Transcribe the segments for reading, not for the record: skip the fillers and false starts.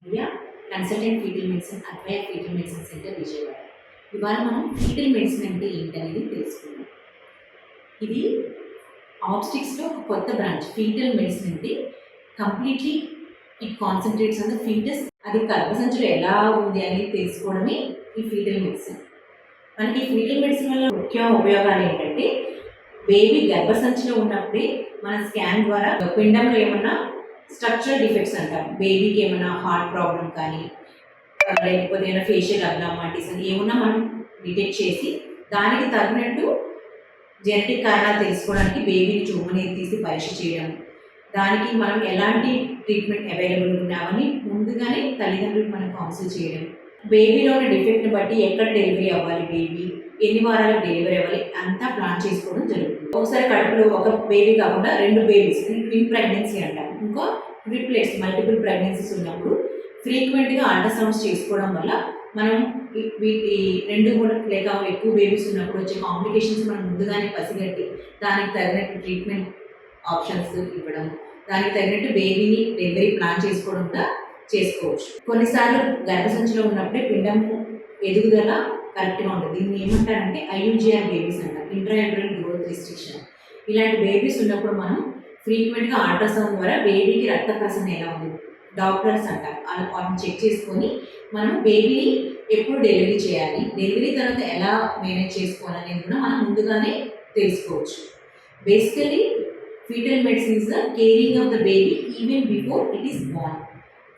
India consultant fetal medicine Advaya fetal medicine centre Vijayawada. ఇవాళ మనం fetal medicine అంటే ఏంటనేది తెలుసుకుందాం. ఇది ఆబ్స్టిక్స్లో ఒక కొత్త బ్రాంచ్. ఫీటల్ మెడిసిన్ అంటే completely it concentrates on the foetus. అది గర్భసంచిలో ఎలా ఉంది అనేది తెలుసుకోవడమే ఈ ఫీటల్ మెడిసిన్. మనకి ఫీటల్ మెడిసిన్ వల్ల ముఖ్య ఉపయోగాలు ఏంటంటే, బేబీ గర్భసంచిలో ఉన్నప్పుడే మన స్కాన్ ద్వారా పిండంలో ఏమన్నా స్ట్రక్చరల్ డిఫెక్ట్స్ అంటాం. బేబీకి ఏమైనా హార్ట్ ప్రాబ్లం కానీ లేకపోతే ఏమైనా ఫేషియల్ అబ్నార్మాలిటీస్ అని ఏమన్నా మనం డిటెక్ట్ చేసి దానికి తగినట్టు జెనెటిక్ కారణాలు తెలుసుకోవడానికి బేబీని చూమనేది తీసి పరీక్ష చేయడం, దానికి మనం ఎలాంటి ట్రీట్మెంట్ అవైలబుల్ ఉన్నామని ముందుగానే తల్లిదండ్రులకు మనం కౌన్సిల్ చేయడం, బేబీలో ఉన్న డిఫెక్ట్ని బట్టి ఎక్కడ డెలివరీ అవ్వాలి, బేబీ ఎన్ని వారాలకు డెలివరీ అవ్వాలి అంతా ప్లాన్ చేసుకోవడం జరుగుతుంది. ఒకసారి కడుపులో ఒక బేబీ కాకుండా 2 బేబీస్ ట్విన్ ప్రెగ్నెన్సీ అంటాం. ఇంకా ట్రిప్లెట్స్ మల్టిపుల్ ప్రెగ్నెన్సీస్ ఉన్నప్పుడు ఫ్రీక్వెంట్గా అల్ట్రాసౌండ్స్ చేసుకోవడం వల్ల మనం వీటి 2 కూడా లేక ఎక్కువ బేబీస్ ఉన్నప్పుడు వచ్చే కాంప్లికేషన్స్ మనం ముందుగానే పసిగట్టి దానికి తగినట్టు ట్రీట్మెంట్ ఆప్షన్స్ ఇవ్వడం, దానికి తగినట్టు బేబీని డెలివరీ ప్లాన్ చేసుకోవడం కూడా చేసుకోవచ్చు. కొన్నిసార్లు గర్భసంచిలో ఉన్నప్పుడే పిండం ఎదుగుదల కరెక్ట్గా ఉంటుంది. దీన్ని ఏమంటారంటే IUGR బేబీస్ అంటారు, ఇంట్రాయూటరల్ గ్రోత్ రిస్ట్రిక్షన్. ఇలాంటి బేబీస్ ఉన్నప్పుడు మనం ఫ్రీక్వెంట్గా అల్ట్రాసౌండ్ ద్వారా బేబీకి రక్త ప్రసరణ ఎలా ఉంది, డాక్టర్స్ అంటారు, వాటిని చెక్ చేసుకొని మనం బేబీని ఎప్పుడు డెలివరీ చేయాలి, డెలివరీ తర్వాత ఎలా మేనేజ్ చేసుకోవాలనేది కూడా మనం ముందుగానే తెలుసుకోవచ్చు. Basically fetal medicine is the caring of the baby even before it is Born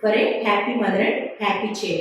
for a happy mother and happy child.